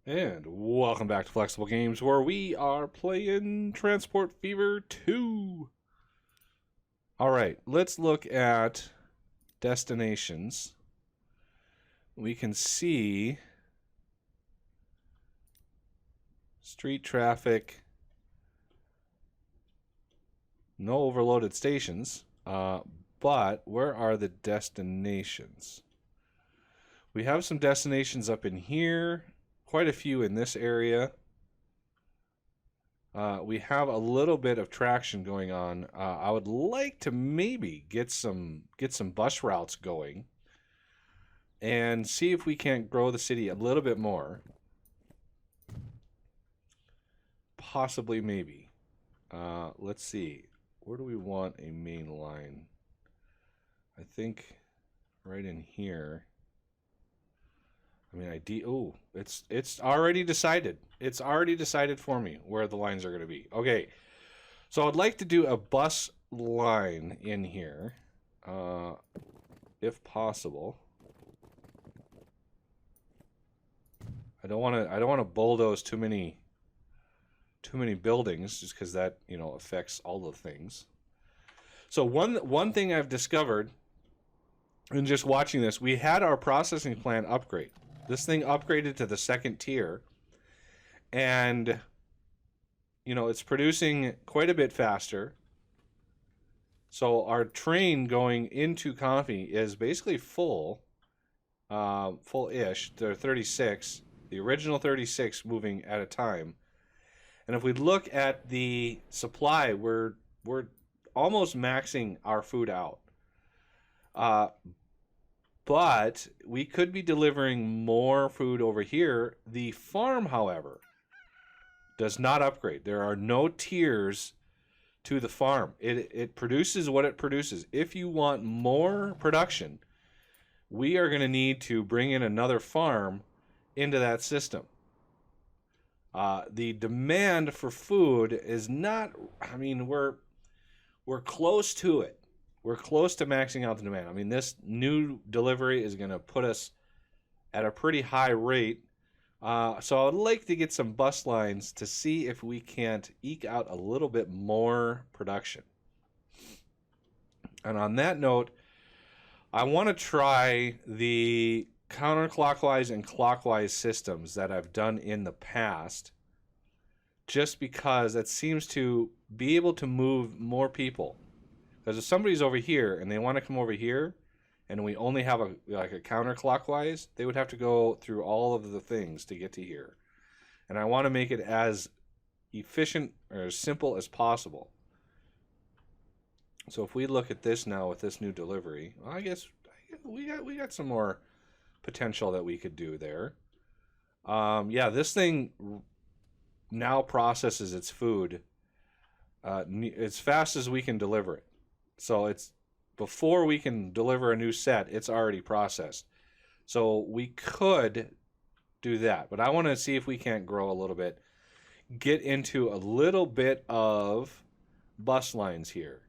And welcome back to Flexible Games, where we are playing Transport Fever 2. Alright, let's look at destinations. We can see street traffic, no overloaded stations, but where are the destinations? We have some destinations up in here. Quite a few in this area. We have a little bit of traction going on. I would like to maybe get some bus routes going and see if we can't grow the city a little bit more. Possibly, maybe. Let's see. Where do we want a main line? I think right in here. I mean, it's already decided. It's already decided for me where the lines are going to be. Okay, so I'd like to do a bus line in here, if possible. I don't want to bulldoze too many buildings, just because that affects all the things. So one thing I've discovered in just watching this, we had our processing plant upgrade. This thing upgraded to the second tier, and it's producing quite a bit faster. So our train going into Coffee is basically full-ish. They're 36, the original 36 moving at a time. And if we look at the supply, we're almost maxing our food out. But we could be delivering more food over here. The farm, however, does not upgrade. There are no tiers to the farm. It produces what it produces. If you want more production, we are going to need to bring in another farm into that system. The demand for food is not, we're close to it. We're close to maxing out the demand. I mean, this new delivery is going to put us at a pretty high rate. So I would like to get some bus lines to see if we can't eke out a little bit more production. And on that note, I want to try the counterclockwise and clockwise systems that I've done in the past, just because it seems to be able to move more people. Because if somebody's over here and they want to come over here, and we only have a counterclockwise, they would have to go through all of the things to get to here. And I want to make it as efficient or as simple as possible. So if we look at this now with this new delivery, well, I guess we got some more potential that we could do there. Yeah, this thing now processes its food as fast as we can deliver it. So it's before we can deliver a new set, it's already processed. So we could do that, but I want to see if we can't grow a little bit, get into a little bit of bus lines here.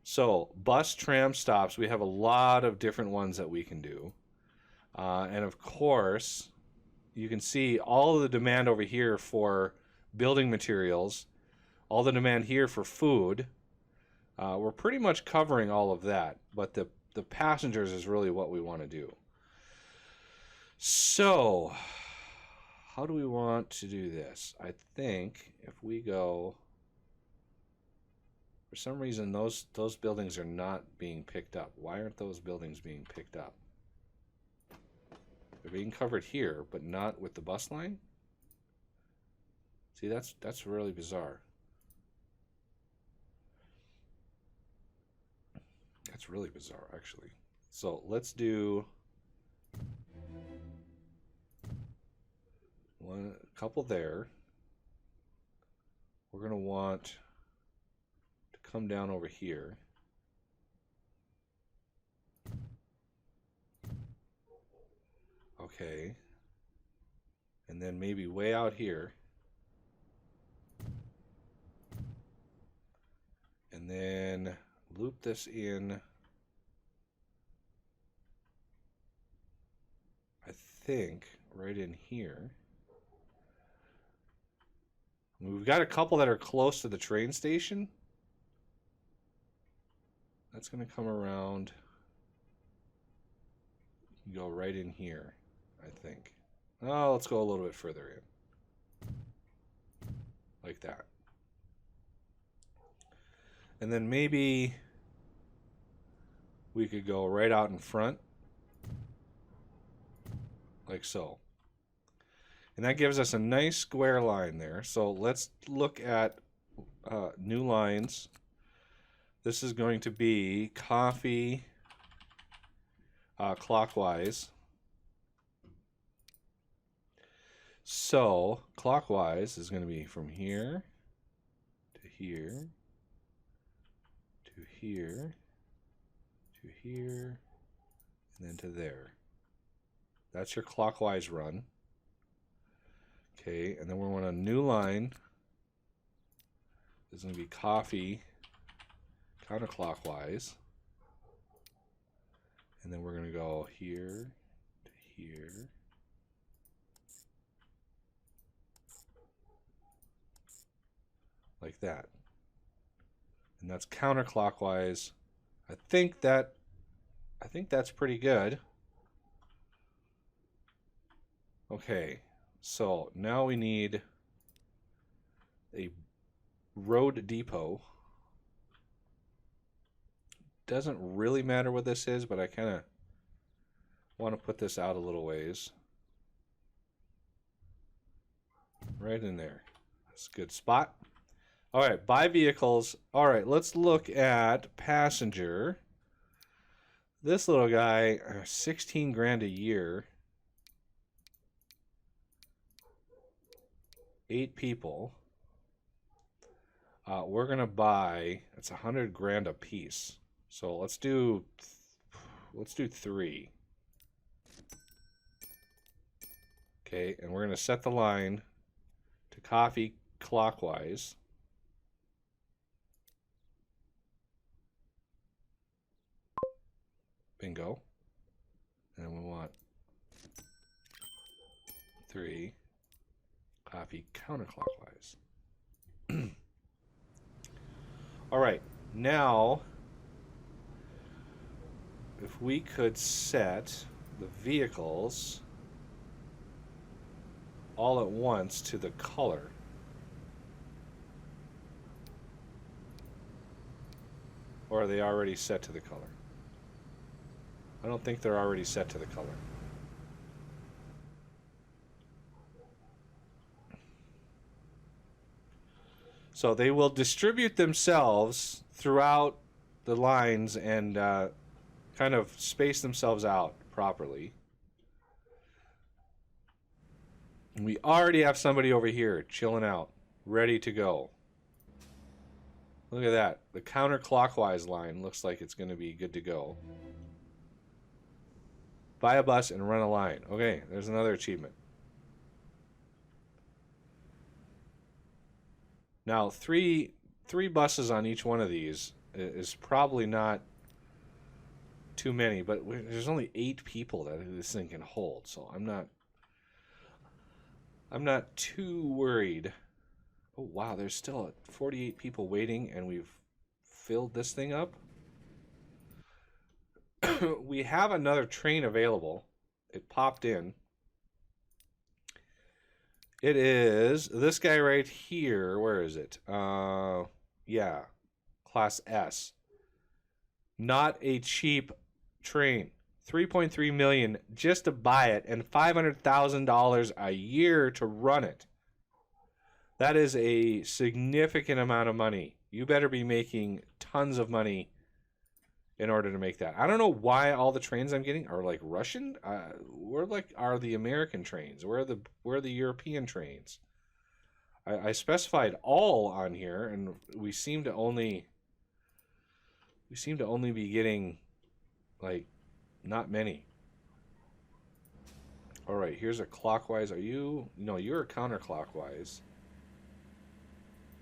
So bus tram stops, we have a lot of different ones that we can do. And of course, you can see all of the demand over here for building materials, all the demand here for food. We're pretty much covering all of that, but the passengers is really what we want to do. So, how do we want to do this? I think if we go, for some reason those buildings are not being picked up. Why aren't those buildings being picked up? They're being covered here, but not with the bus line? See, that's really bizarre. That's really bizarre, actually. So let's do a couple there. We're going to want to come down over here. Okay. And then maybe way out here. And then loop this in. I think right in here. We've got a couple that are close to the train station. That's going to come around. Go right in here, I think. Oh, let's go a little bit further in. Like that. And then maybe we could go right out in front. Like so. And that gives us a nice square line there. So let's look at new lines. This is going to be coffee clockwise. So clockwise is going to be from here to here to here to here and then to there. That's your clockwise run. Okay, and then we want a new line. This is going to be coffee counterclockwise. And then we're going to go here to here. Like that. And that's counterclockwise. I think that's pretty good. Okay. So now we need a road depot. Doesn't really matter what this is, but I kind of want to put this out a little ways. Right in there. That's a good spot. All right, buy vehicles. All right, let's look at passenger. This little guy, 16 grand a year. 8 people. We're gonna buy. It's 100 grand a piece. So let's do 3. Okay, and we're gonna set the line to coffee clockwise. Bingo. And we want 3 coffee counterclockwise. All right, now if we could set the vehicles all at once to the color. Or are they already set to the color? I don't think they're already set to the color. So they will distribute themselves throughout the lines and kind of space themselves out properly. We already have somebody over here chilling out, ready to go. Look at that. The counterclockwise line looks like it's going to be good to go. Buy a bus and run a line. Okay, there's another achievement. Now, three buses on each one of these is probably not too many, but there's only 8 people that this thing can hold, so I'm not too worried. Oh wow, there's still 48 people waiting, and we've filled this thing up. We have another train available. It popped in. It is this guy right here. Where is it? Yeah, Class S. Not a cheap train. 3.3 million just to buy it, and $500,000 a year to run it. That is a significant amount of money. You better be making tons of money in order to make that. I don't know why all the trains I'm getting are like Russian. Where like are the American trains? Where are the European trains? I specified all on here, and we seem to only be getting like not many. All right, here's a clockwise. Are you? No, you're a counterclockwise.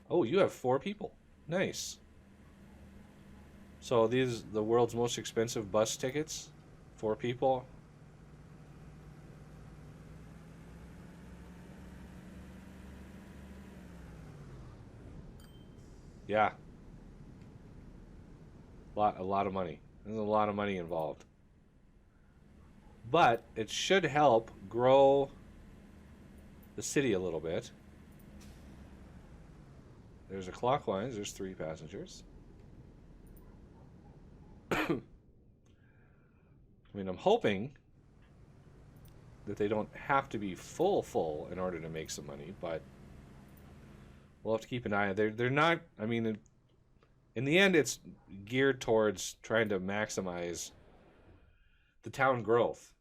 Oh, you have 4 people. Nice. So these the world's most expensive bus tickets, 4 people. Yeah, a lot of money. There's a lot of money involved. But it should help grow the city a little bit. There's a clockwise. There's 3 passengers. I mean, I'm hoping that they don't have to be full in order to make some money, but we'll have to keep an eye. They're not. I mean, in the end, it's geared towards trying to maximize the town growth,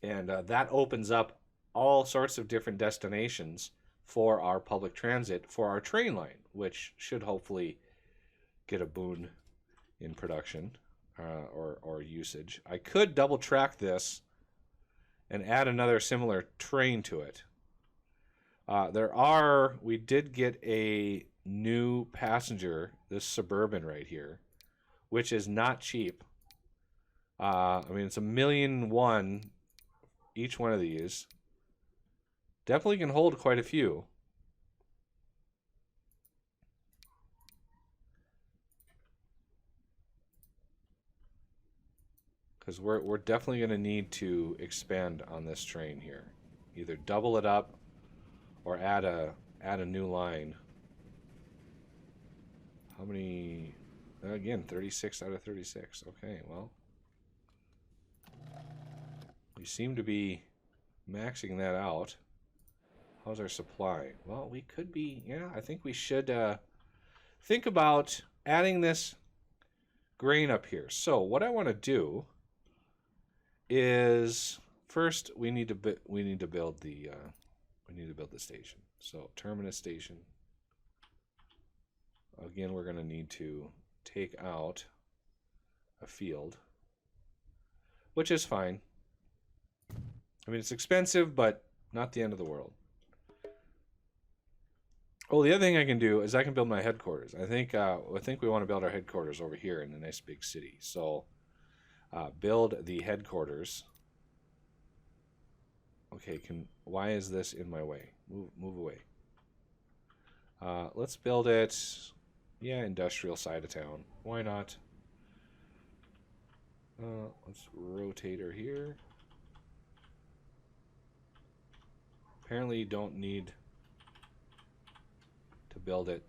and that opens up all sorts of different destinations for our public transit, for our train line, which should hopefully get a boon in production or usage. I could double track this and add another similar train to it. We did get a new passenger, this Suburban right here, which is not cheap. I mean, it's $1,000,001 each one of these. Definitely can hold quite a few. Because we're definitely going to need to expand on this train here. Either double it up or add a new line. How many? Again, 36 out of 36. Okay, well. We seem to be maxing that out. How's our supply? Well, we could be, yeah, I think we should think about adding this grain up here. So what I want to do is first we need to build the station. So terminus station. Again, we're going to need to take out a field, which is fine. I mean, it's expensive, but not the end of the world. Oh, the other thing I can do is I can build my headquarters. I think we want to build our headquarters over here in the nice big city. So build the headquarters. Okay, why is this in my way? Move away. Let's build it, yeah, industrial side of town. Why not? Let's rotate her here. Apparently you don't need to build it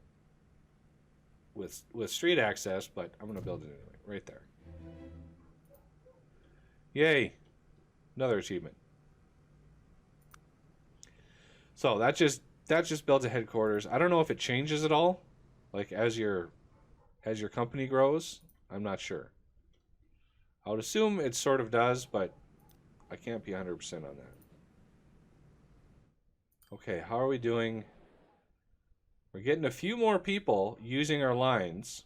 with street access, but I'm going to build it anyway, right there. Yay! Another achievement. So that just builds a headquarters. I don't know if it changes at all, like as your company grows. I'm not sure. I would assume it sort of does, but I can't be 100% on that. Okay, how are we doing? We're getting a few more people using our lines.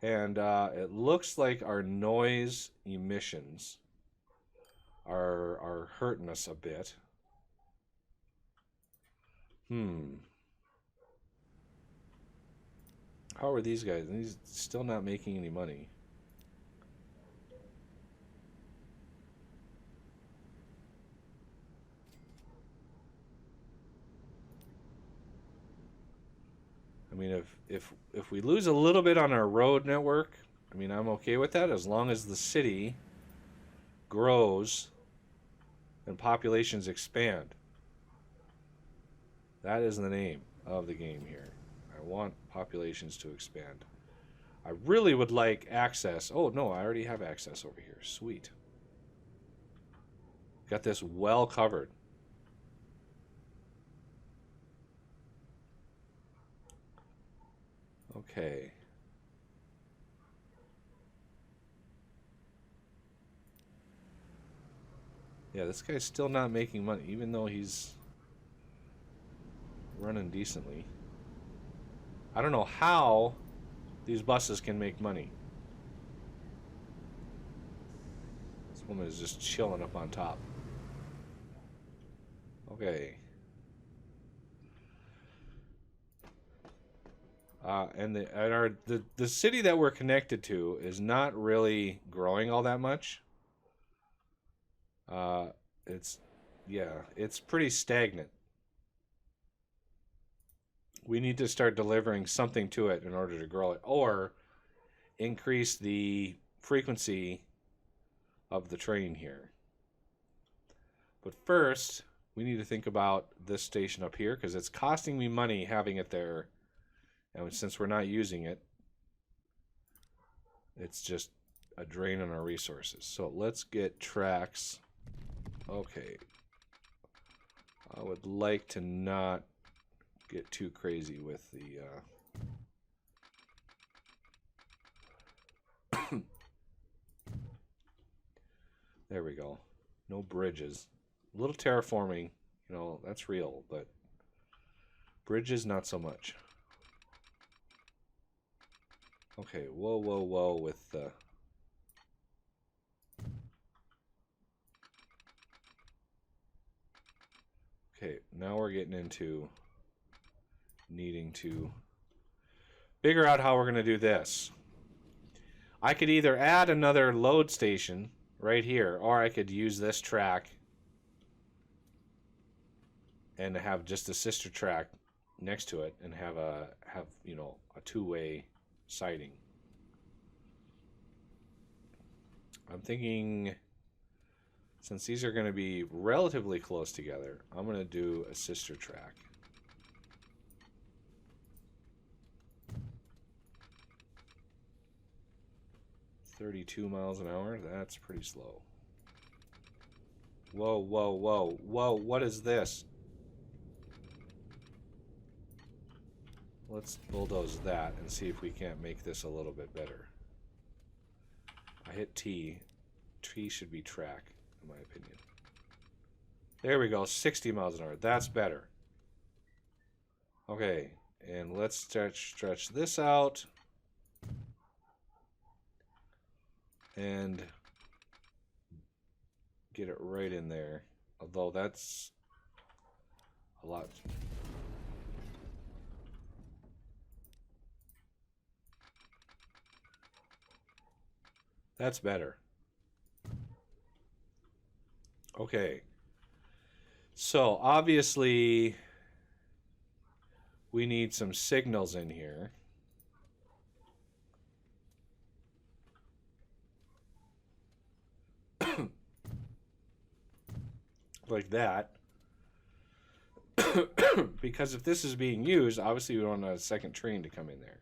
And it looks like our noise emissions are hurting us a bit. How are these guys? These still not making any money. I mean, if we lose a little bit on our road network, I mean, I'm okay with that as long as the city grows and populations expand. That is the name of the game here. I want populations to expand. I really would like access. Oh, no, I already have access over here. Sweet. Got this well covered. Okay. Yeah, this guy's still not making money, even though he's running decently. I don't know how these buses can make money. This woman is just chilling up on top. Okay. And the city that we're connected to is not really growing all that much. It's yeah, it's pretty stagnant. We need to start delivering something to it in order to grow it, or increase the frequency of the train here. But first, we need to think about this station up here because it's costing me money having it there. And since we're not using it, it's just a drain on our resources. So let's get tracks. Okay. I would like to not get too crazy with the... There we go. No bridges. A little terraforming, you know, that's real, but bridges not so much. Okay, whoa, whoa, whoa with the... Okay, now we're getting into needing to figure out how we're going to do this. I could either add another load station right here, or I could use this track and have just a sister track next to it and have you know, a two-way siding. I'm thinking, since these are going to be relatively close together, I'm going to do a sister track. $32 miles an hour, that's pretty slow. Whoa, whoa, whoa, whoa, what is this? Let's bulldoze that and see if we can't make this a little bit better. I hit T. T should be track, in my opinion. There we go, 60 miles an hour. That's better. Okay, and let's stretch this out. And get it right in there. Although that's a lot. That's better. Okay. So obviously we need some signals in here. Like that. Because if this is being used, obviously we don't want a second train to come in there.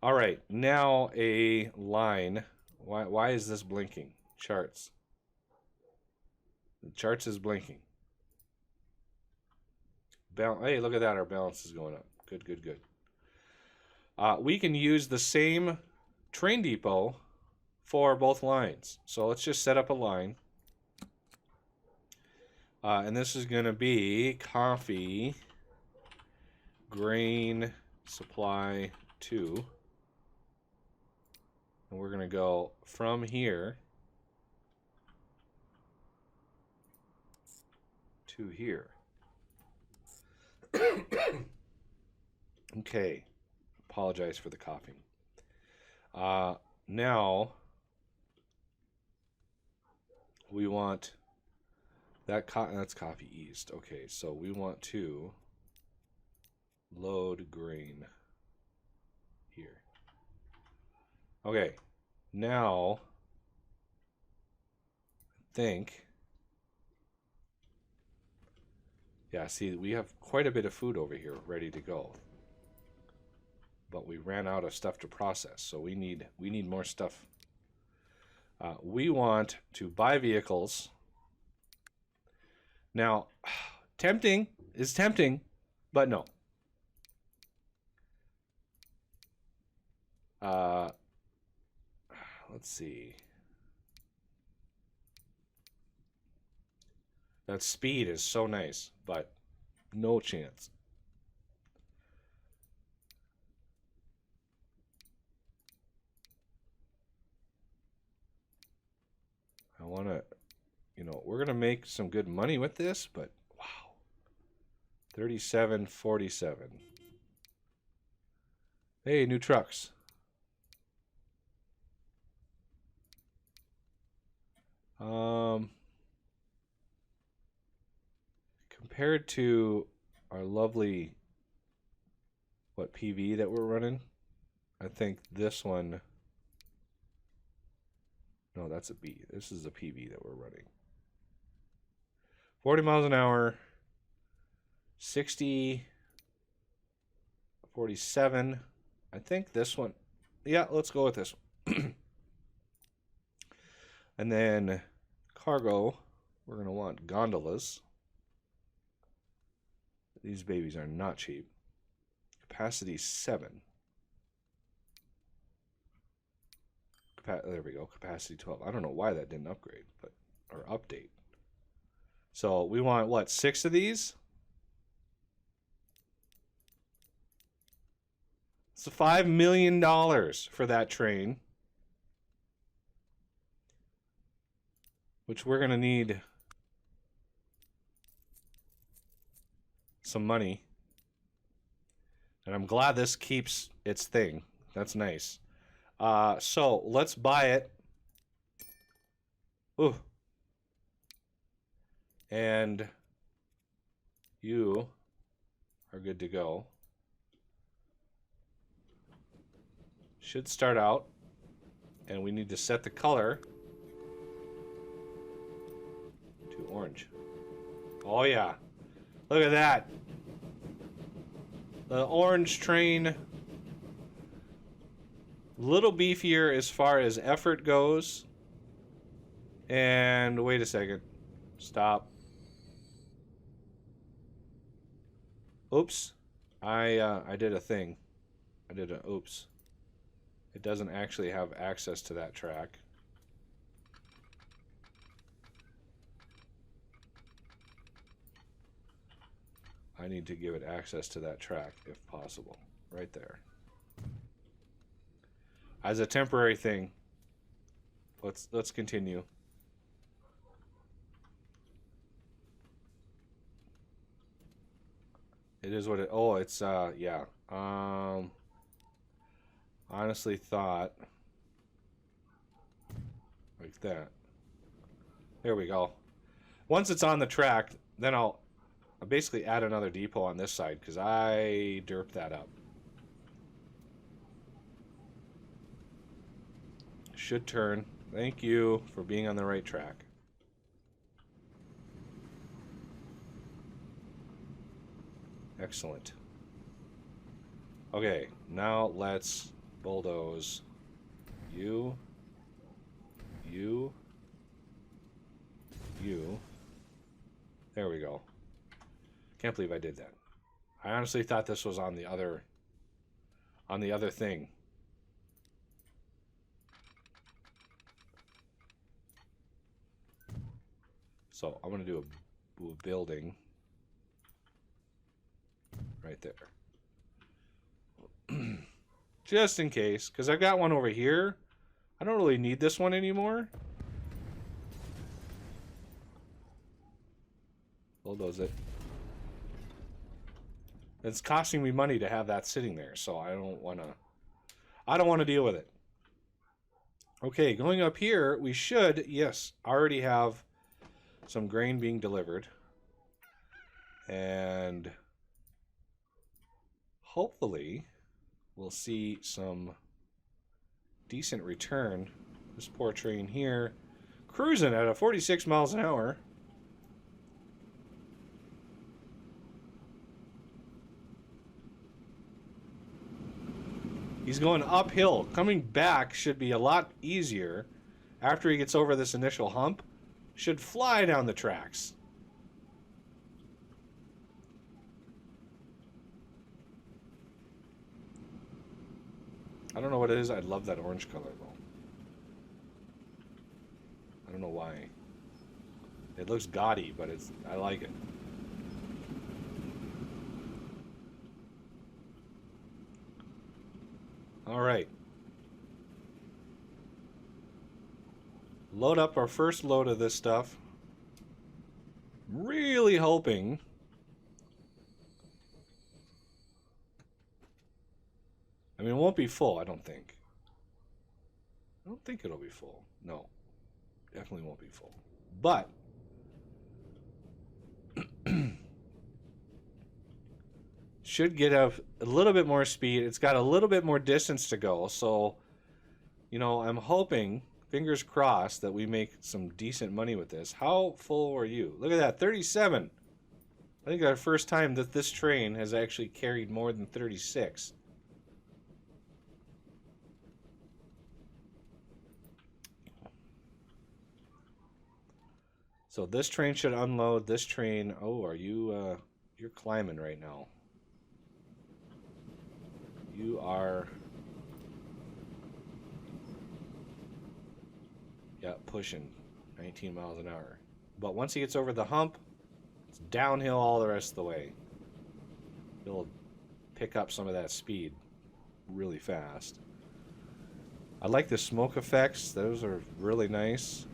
All right, now a line. Why is this blinking? Charts. The charts is blinking. Hey, look at that. Our balance is going up. Good, good, good. We can use the same train depot for both lines. So let's just set up a line. And this is going to be coffee, grain, supply 2. And we're going to go from here to here. Okay. Apologize for the coughing. Now we want that that's coffee east. Okay, so we want to load grain here. Okay, now I think, yeah, see, we have quite a bit of food over here ready to go. But we ran out of stuff to process, so we need more stuff. We want to buy vehicles. Now, tempting is tempting, but no. Let's see. That speed is so nice, but no chance. I want to, you know, we're going to make some good money with this, but wow. 37.47. Hey, new trucks. compared to our lovely, what, PV that we're running, I think this one, no, that's a B. This is a PV that we're running. 40 miles an hour, 60, 47. I think this one, yeah, let's go with this one. And then cargo, we're going to want gondolas. These babies are not cheap. Capacity 7. There we go. Capacity 12. I don't know why that didn't upgrade, but or update. So we want what? 6 of these? It's $5 million for that train, which we're gonna need some money. And I'm glad this keeps its thing. That's nice. So let's buy it. Ooh. And you are good to go. Should start out. And we need to set the color to orange. Oh yeah. Look at that. The orange train. Little beefier as far as effort goes. And wait a second. Stop. Oops. I did a thing. I did an oops. It doesn't actually have access to that track. I need to give it access to that track if possible. Right there. As a temporary thing. Let's continue. It is what it, oh, it's yeah. Honestly thought like that. There we go. Once it's on the track, then I'll basically add another depot on this side because I derped that up. Should turn. Thank you for being on the right track. Excellent. Okay, now let's bulldoze you. There we go. Can't believe I did that. I honestly thought this was on the other thing. So I'm gonna do a building right there. Just in case, because I've got one over here. I don't really need this one anymore. Bulldoze it. It's costing me money to have that sitting there, so I don't want to deal with it. Okay, going up here, we should, yes, already have some grain being delivered. And hopefully we'll see some decent return. This poor train here cruising at a 46 miles an hour. He's going uphill. Coming back should be a lot easier after he gets over this initial hump. Should fly down the tracks. I don't know what it is. I love that orange color though. I don't know why. It looks gaudy, but I like it. All right. Load up our first load of this stuff. Really hoping I mean, it won't be full, I don't think. I don't think it'll be full. No. Definitely won't be full. But should get a little bit more speed. It's got a little bit more distance to go. So, you know, I'm hoping, fingers crossed, that we make some decent money with this. How full are you? Look at that, 37. I think our first time that this train has actually carried more than 36. So this train should unload. This train, oh, are you, you're climbing right now. You are, yeah, pushing 19 miles an hour. But once he gets over the hump, it's downhill all the rest of the way. He'll pick up some of that speed really fast. I like the smoke effects. Those are really nice.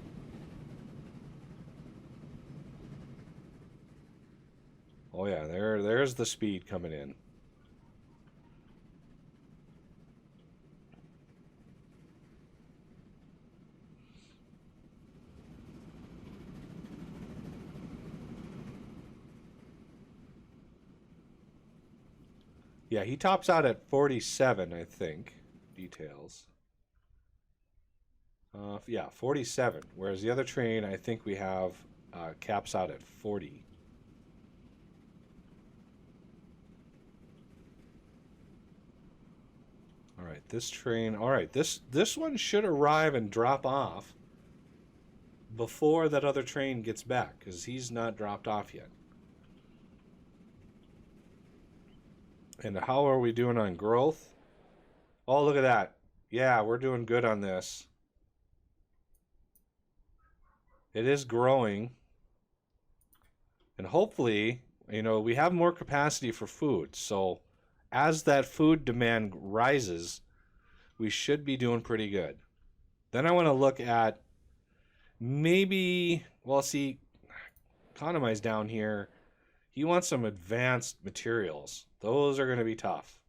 Oh yeah, there's the speed coming in. Yeah, he tops out at 47, I think. Details. Yeah, 47. Whereas the other train, I think we have caps out at 40. All right, this train. All right, this one should arrive and drop off before that other train gets back, because he's not dropped off yet. And how are we doing on growth? Oh, look at that. Yeah, we're doing good on this. It is growing. And hopefully, you know, we have more capacity for food. So as that food demand rises, we should be doing pretty good. Then I want to look at maybe, well, see, Economize down here. He wants some advanced materials. Those are going to be tough.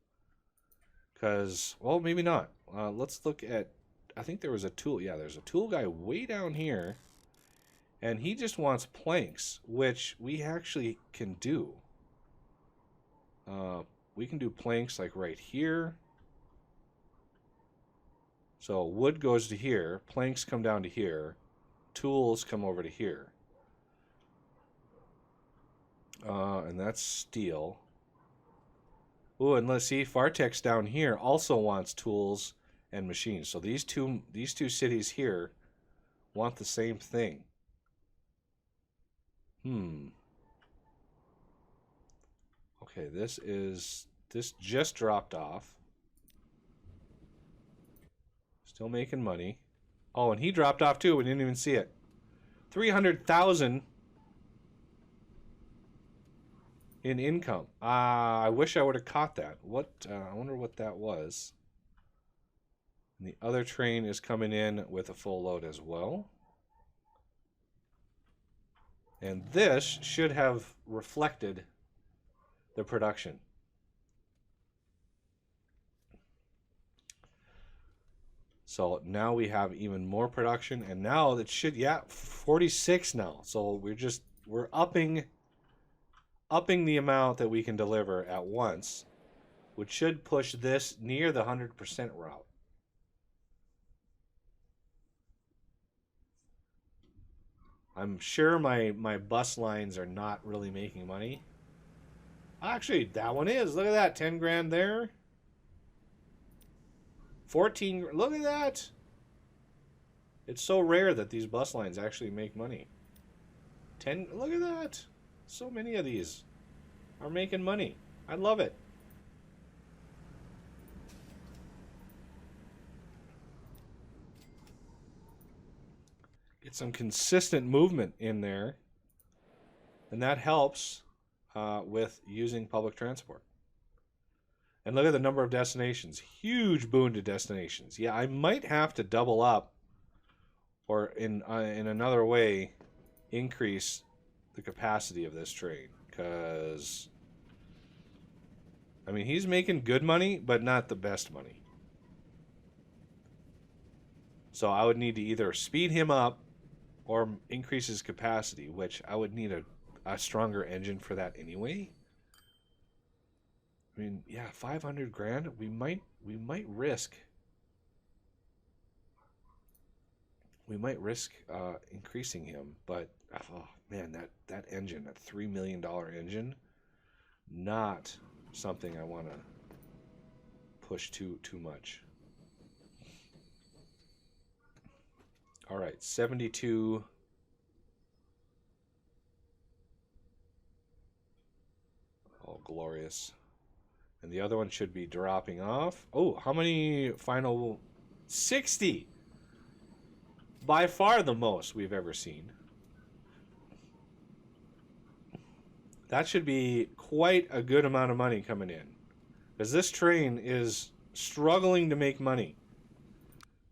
Because, well, maybe not. Let's look at, I think there was a tool. Yeah, there's a tool guy way down here. And he just wants planks, which we actually can do. We can do planks like right here. So wood goes to here. Planks come down to here. Tools come over to here. And that's steel. Ooh, and let's see, Fartex down here also wants tools and machines. So these two cities here want the same thing. Okay, this just dropped off. Still making money. Oh, and he dropped off too. We didn't even see it. 300,000 in income. I wish I would have caught that. What? I wonder what that was. And the other train is coming in with a full load as well. And this should have reflected the production. So now we have even more production, and now it should, yeah, 46 now. So we're upping the amount that we can deliver at once, which should push this near the 100% route. I'm sure my bus lines are not really making money. Actually, that one is. Look at that, 10 grand there. 14, look at that. It's so rare that these bus lines actually make money. 10, look at that. So many of these are making money. I love it. Get some consistent movement in there, and that helps with using public transport. And look at the number of destinations. Huge boon to destinations. Yeah, I might have to double up, or in another way, increase the capacity of this train. Because, I mean, he's making good money, but not the best money. So I would need to either speed him up or increase his capacity, which I would need a stronger engine for that anyway. I mean, yeah, 500 grand. We might risk increasing him, but oh man, that engine, that $3 million engine, not something I want to push too much. All right, 72. Oh, glorious. And the other one should be dropping off. Oh, how many final? 60. By far the most we've ever seen. That should be quite a good amount of money coming in. Because this train is struggling to make money.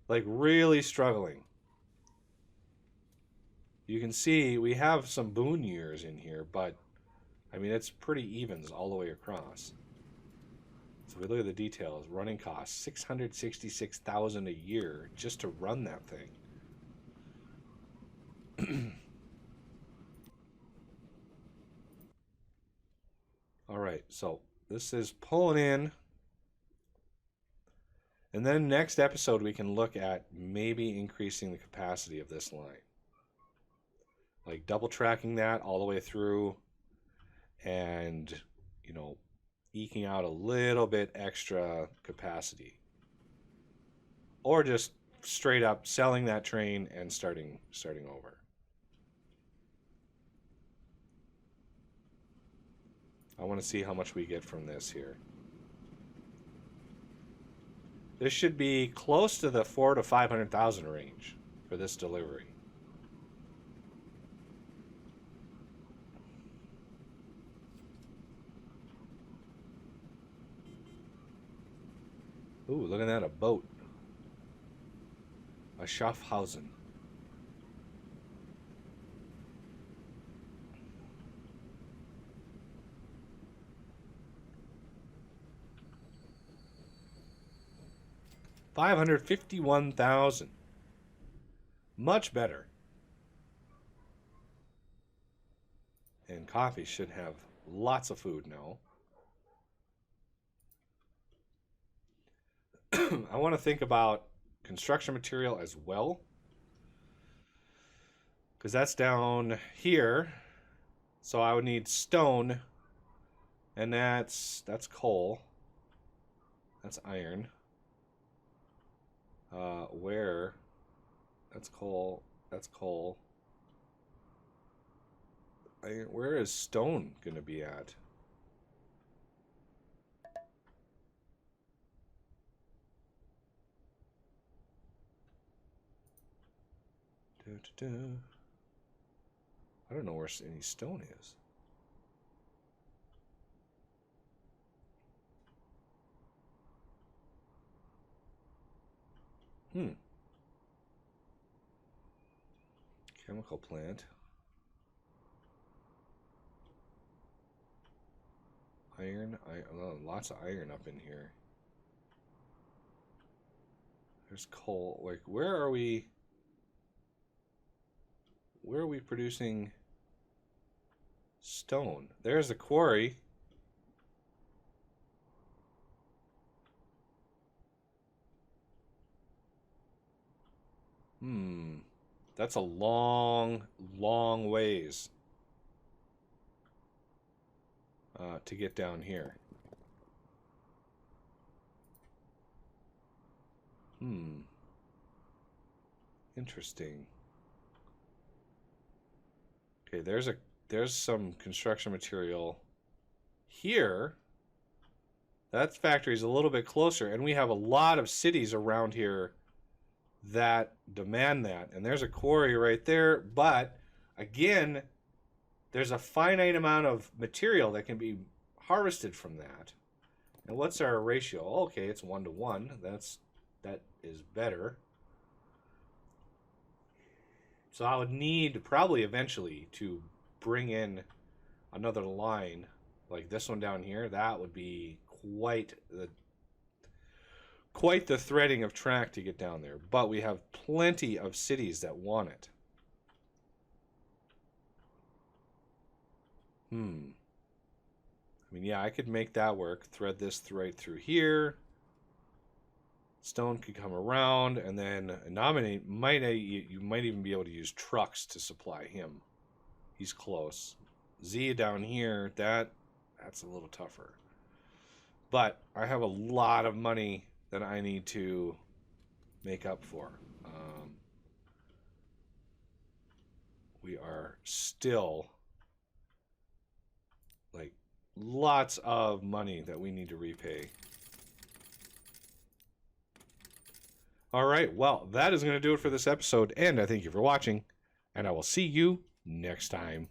Like, really struggling. You can see we have some boon years in here, but I mean, it's pretty evens all the way across. So if we look at the details, running costs $666,000 a year just to run that thing. All right, so this is pulling in. And then next episode, we can look at maybe increasing the capacity of this line. Like double tracking that all the way through and, you know, eking out a little bit extra capacity. Or just straight up selling that train and starting over. I want to see how much we get from this here. This should be close to the 400,000 to 500,000 range for this delivery. Ooh, look at that, a boat. A Schaffhausen. $551,000. Much better. And coffee should have lots of food now. I want to think about construction material as well, because that's down here. So I would need stone, and that's coal. That's iron. Where? That's coal. That's coal. Where is stone going to be at? I don't know where any stone is. Chemical plant. Iron. Lots of iron up in here. There's coal. Like, where are we? Where are we producing stone? There's the quarry. That's a long, long ways to get down here. Interesting. Okay, there's some construction material here. That factory's a little bit closer, and we have a lot of cities around here that demand that. And there's a quarry right there, but again, there's a finite amount of material that can be harvested from that. And what's our ratio? Okay, it's 1-to-1. That is better. So I would need probably eventually to bring in another line like this one down here. That would be quite the threading of track to get down there. But we have plenty of cities that want it. I mean, yeah, I could make that work. Thread this right through here. Stone could come around, and then nominate. You might even be able to use trucks to supply him. He's close. Z down here, that's a little tougher. But I have a lot of money that I need to make up for. We are still like lots of money that we need to repay. All right, well, that is going to do it for this episode, and I thank you for watching, and I will see you next time.